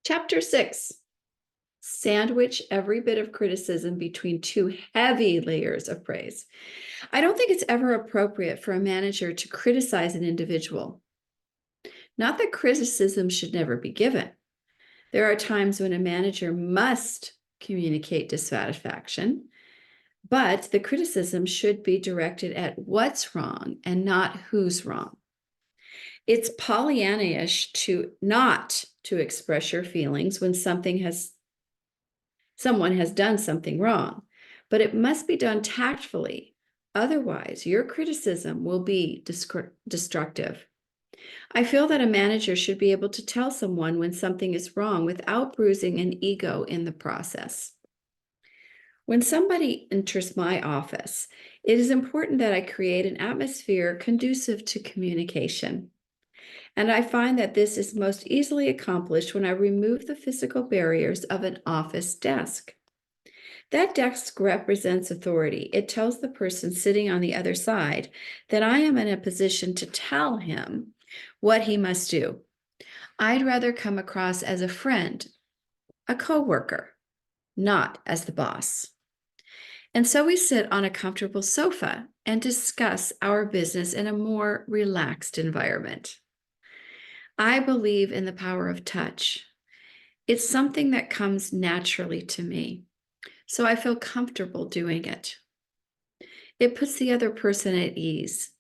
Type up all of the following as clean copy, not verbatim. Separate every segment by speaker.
Speaker 1: Chapter 6. Sandwich every bit of criticism between two heavy layers of praise. I don't think it's ever appropriate for a manager to criticize an individual. Not that criticism should never be given. There are times when a manager must communicate dissatisfaction, but the criticism should be directed at what's wrong and not who's wrong. It's Pollyanna-ish to not to express your feelings when someone has done something wrong, but it must be done tactfully. Otherwise, your criticism will be destructive. I feel that a manager should be able to tell someone when something is wrong without bruising an ego in the process. When somebody enters my office, it is important that I create an atmosphere conducive to communication. And I find that this is most easily accomplished when I remove the physical barriers of an office desk. That desk represents authority. It tells the person sitting on the other side that I am in a position to tell him what he must do. I'd rather come across as a friend, a coworker, not as the boss. And so we sit on a comfortable sofa and discuss our business in a more relaxed environment. I believe in the power of touch. It's something that comes naturally to me, so I feel comfortable doing it. It puts the other person at ease.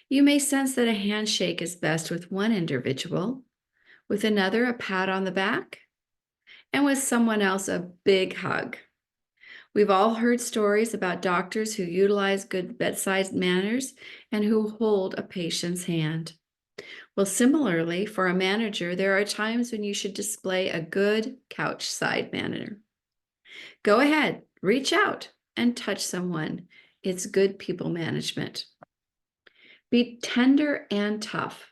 Speaker 1: You may sense that a handshake is best with one individual, with another a pat on the back, and with someone else a big hug. We've all heard stories about doctors who utilize good bedside manners and who hold a patient's hand. Well, similarly, for a manager, there are times when you should display a good couch side manner. Go ahead, reach out and touch someone. It's good people management. Be tender and tough.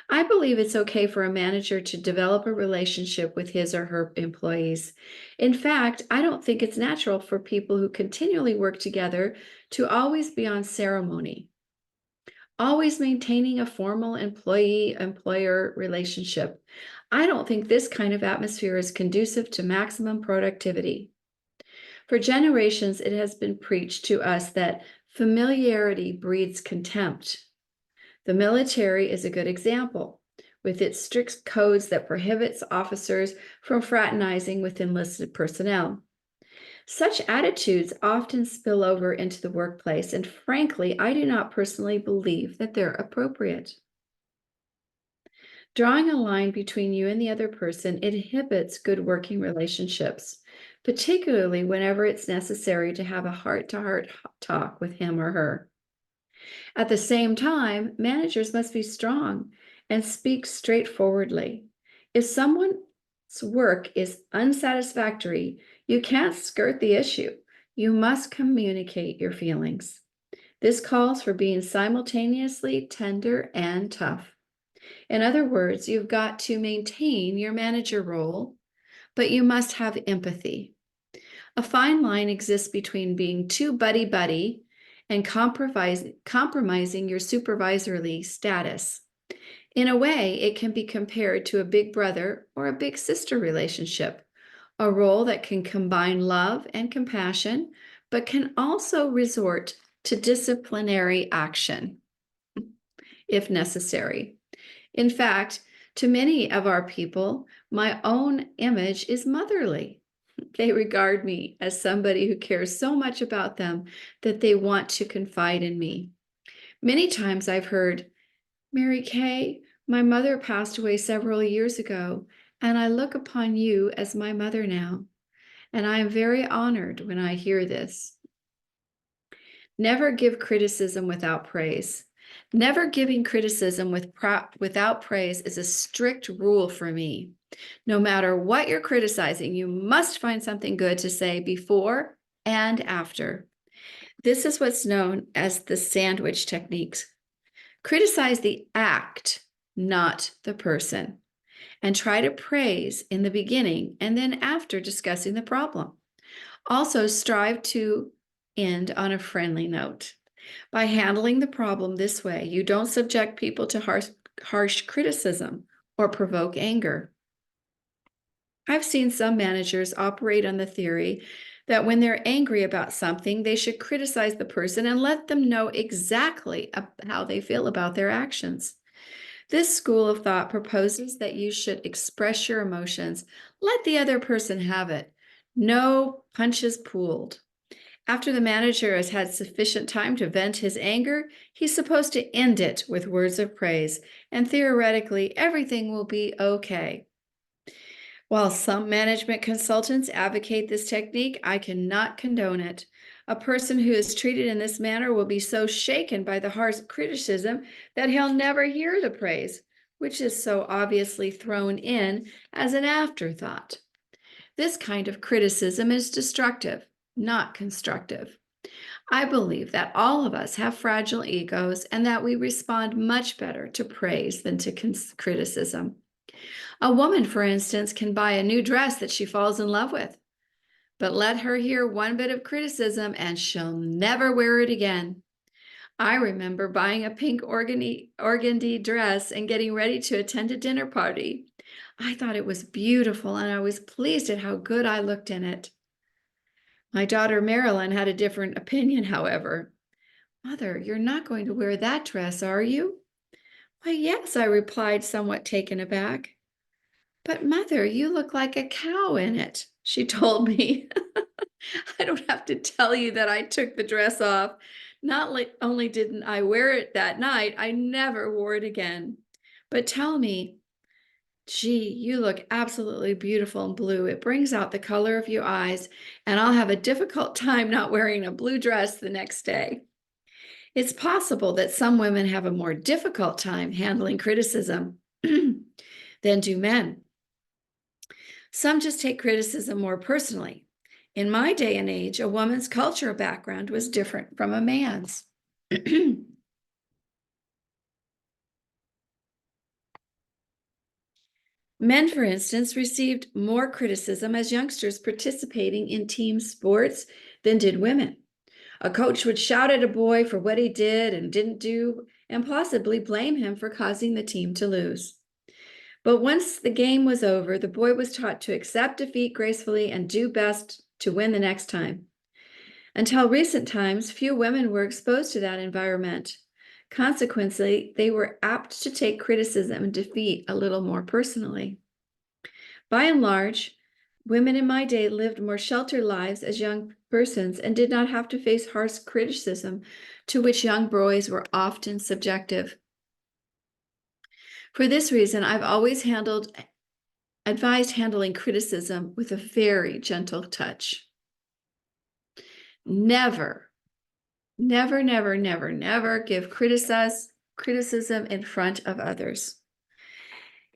Speaker 1: I believe it's okay for a manager to develop a relationship with his or her employees. In fact, I don't think it's natural for people who continually work together to always be on ceremony, always maintaining a formal employee-employer relationship. I don't think this kind of atmosphere is conducive to maximum productivity. For generations, it has been preached to us that familiarity breeds contempt. The military is a good example, with its strict codes that prohibits officers from fraternizing with enlisted personnel. Such attitudes often spill over into the workplace, and frankly, I do not personally believe that they're appropriate. Drawing a line between you and the other person inhibits good working relationships, particularly whenever it's necessary to have a heart-to-heart talk with him or her. At the same time, managers must be strong and speak straightforwardly. If someone's work is unsatisfactory, you can't skirt the issue. You must communicate your feelings. This calls for being simultaneously tender and tough. In other words, you've got to maintain your manager role, but you must have empathy. A fine line exists between being too buddy-buddy and compromising your supervisory status. In a way, it can be compared to a big brother or a big sister relationship, a role that can combine love and compassion, but can also resort to disciplinary action if necessary. In fact, to many of our people, my own image is motherly. They regard me as somebody who cares so much about them that they want to confide in me. Many times I've heard, "Mary Kay, my mother passed away several years ago, and I look upon you as my mother now." And I am very honored when I hear this. Never give criticism without praise. Never giving criticism without praise is a strict rule for me. No matter what you're criticizing, you must find something good to say before and after. This is what's known as the sandwich techniques. Criticize the act, not the person, and try to praise in the beginning and then after discussing the problem. Also, strive to end on a friendly note. By handling the problem this way, you don't subject people to harsh criticism or provoke anger. I've seen some managers operate on the theory that when they're angry about something, they should criticize the person and let them know exactly how they feel about their actions. This school of thought proposes that you should express your emotions, let the other person have it. No punches pulled. After the manager has had sufficient time to vent his anger, he's supposed to end it with words of praise, and theoretically, everything will be okay. While some management consultants advocate this technique, I cannot condone it. A person who is treated in this manner will be so shaken by the harsh criticism that he'll never hear the praise, which is so obviously thrown in as an afterthought. This kind of criticism is destructive, not constructive. I believe that all of us have fragile egos and that we respond much better to praise than to criticism. A woman, for instance, can buy a new dress that she falls in love with, but let her hear one bit of criticism and she'll never wear it again. I remember buying a pink organdy dress and getting ready to attend a dinner party. I thought it was beautiful and I was pleased at how good I looked in it. My daughter Marilyn had a different opinion, however. "Mother, you're not going to wear that dress, are you?" "Why, yes," I replied, somewhat taken aback. "But mother, you look like a cow in it," she told me. I don't have to tell you that I took the dress off. Not only didn't I wear it that night, I never wore it again. But tell me, "Gee, you look absolutely beautiful in blue. It brings out the color of your eyes, and I'll have a difficult time not wearing a blue dress the next day." It's possible that some women have a more difficult time handling criticism than do men. Some just take criticism more personally. In my day and age, a woman's cultural background was different from a man's. Men, for instance, received more criticism as youngsters participating in team sports than did women. A coach would shout at a boy for what he did and didn't do and possibly blame him for causing the team to lose. But once the game was over, the boy was taught to accept defeat gracefully and do best to win the next time. Until recent times, few women were exposed to that environment. Consequently, they were apt to take criticism and defeat a little more personally. By and large, women in my day lived more sheltered lives as young persons and did not have to face harsh criticism to which young boys were often subjective. For this reason, I've always advised handling criticism with a very gentle touch. Never, never, never, never, never give criticism in front of others.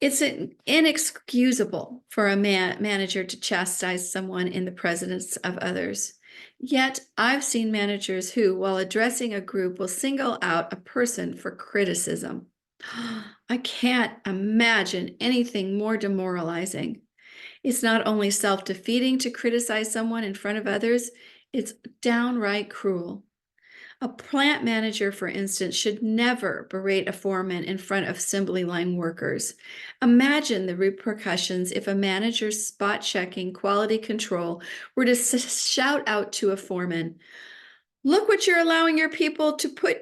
Speaker 1: It's inexcusable for a manager to chastise someone in the presence of others. Yet I've seen managers who, while addressing a group, will single out a person for criticism. I can't imagine anything more demoralizing. It's not only self-defeating to criticize someone in front of others, it's downright cruel. A plant manager, for instance, should never berate a foreman in front of assembly line workers. Imagine the repercussions if a manager's spot checking quality control were to shout out to a foreman, "Look what you're allowing your people to put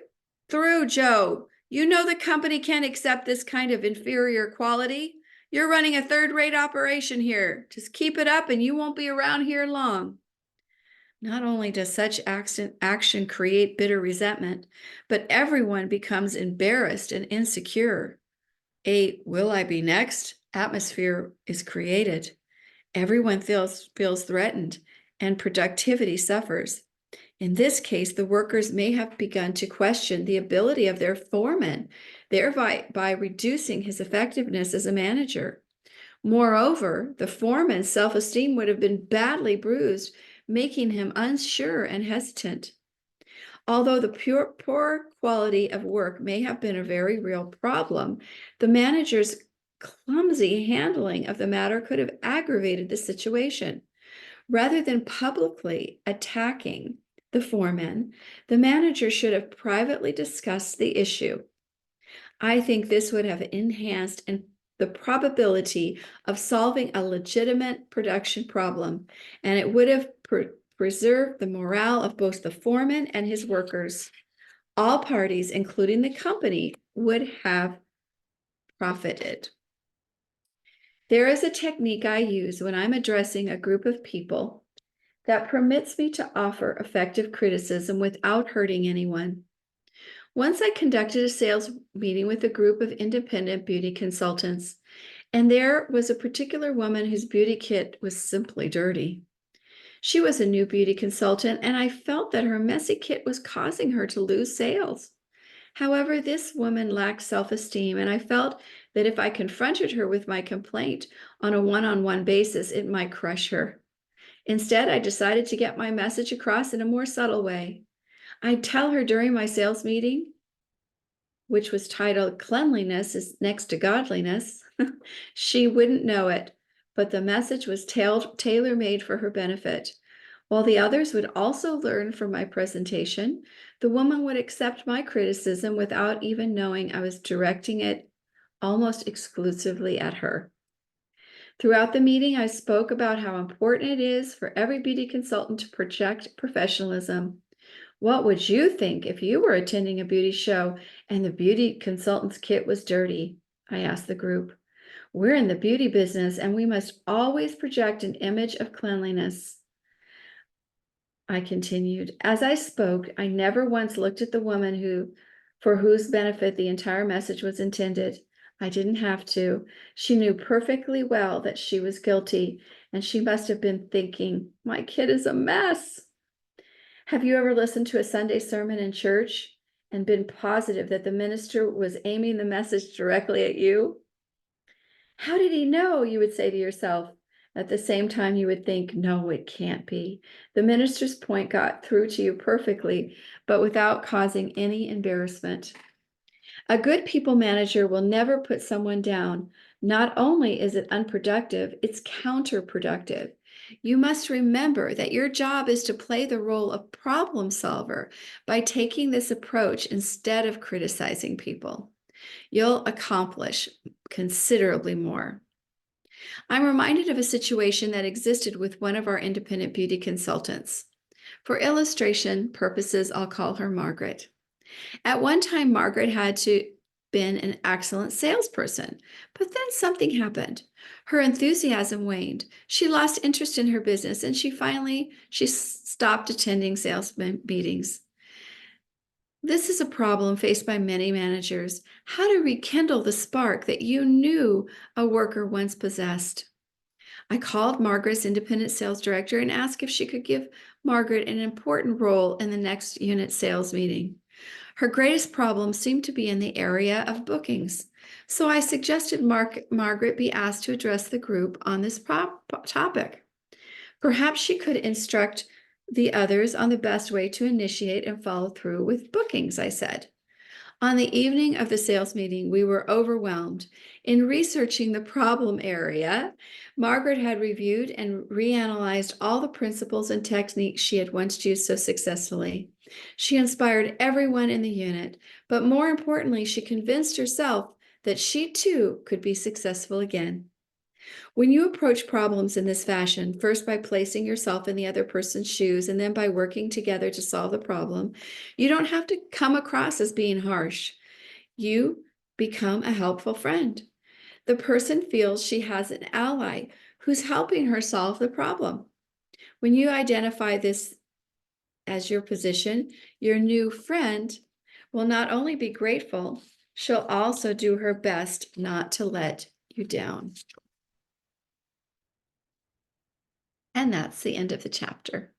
Speaker 1: through, Joe. You know the company can't accept this kind of inferior quality. You're running a third-rate operation here. Just keep it up and you won't be around here long." Not only does such action create bitter resentment, but everyone becomes embarrassed and insecure. A "will I be next" atmosphere is created. Everyone feels threatened and productivity suffers. In this case, the workers may have begun to question the ability of their foreman, thereby reducing his effectiveness as a manager. Moreover, the foreman's self-esteem would have been badly bruised, making him unsure and hesitant. Although the poor quality of work may have been a very real problem, the manager's clumsy handling of the matter could have aggravated the situation. Rather than publicly attacking the foreman, the manager should have privately discussed the issue. I think this would have enhanced the probability of solving a legitimate production problem, and it would have preserved the morale of both the foreman and his workers. All parties, including the company, would have profited. There is a technique I use when I'm addressing a group of people that permits me to offer effective criticism without hurting anyone. Once I conducted a sales meeting with a group of independent beauty consultants, and there was a particular woman whose beauty kit was simply dirty. She was a new beauty consultant, and I felt that her messy kit was causing her to lose sales. However, this woman lacked self-esteem, and I felt that if I confronted her with my complaint on a one-on-one basis, it might crush her. Instead, I decided to get my message across in a more subtle way. I'd tell her during my sales meeting, which was titled "Cleanliness is Next to Godliness," she wouldn't know it, but the message was tailor-made for her benefit. While the others would also learn from my presentation, the woman would accept my criticism without even knowing I was directing it almost exclusively at her. Throughout the meeting, I spoke about how important it is for every beauty consultant to project professionalism. What would you think if you were attending a beauty show and the beauty consultant's kit was dirty? I asked the group. We're in the beauty business and we must always project an image of cleanliness. I continued. As I spoke, I never once looked at the woman for whose benefit the entire message was intended. I didn't have to. She knew perfectly well that she was guilty, and she must have been thinking, my kid is a mess. Have you ever listened to a Sunday sermon in church and been positive that the minister was aiming the message directly at you? How did he know? You would say to yourself. At the same time, you would think, no, it can't be. The minister's point got through to you perfectly, but without causing any embarrassment. A good people manager will never put someone down. Not only is it unproductive, it's counterproductive. You must remember that your job is to play the role of problem solver by taking this approach instead of criticizing people. You'll accomplish considerably more. I'm reminded of a situation that existed with one of our independent beauty consultants. For illustration purposes, I'll call her Margaret. At one time, Margaret had been an excellent salesperson, but then something happened. Her enthusiasm waned. She lost interest in her business, and she stopped attending sales meetings. This is a problem faced by many managers. How to rekindle the spark that you knew a worker once possessed. I called Margaret's independent sales director and asked if she could give Margaret an important role in the next unit sales meeting. Her greatest problem seemed to be in the area of bookings, so I suggested Margaret be asked to address the group on this topic. Perhaps she could instruct the others on the best way to initiate and follow through with bookings, I said. On the evening of the sales meeting, we were overwhelmed. In researching the problem area, Margaret had reviewed and reanalyzed all the principles and techniques she had once used so successfully. She inspired everyone in the unit, but more importantly, she convinced herself that she too could be successful again. When you approach problems in this fashion, first by placing yourself in the other person's shoes and then by working together to solve the problem, you don't have to come across as being harsh. You become a helpful friend. The person feels she has an ally who's helping her solve the problem. When you identify this as your position, your new friend will not only be grateful, she'll also do her best not to let you down. And that's the end of the chapter.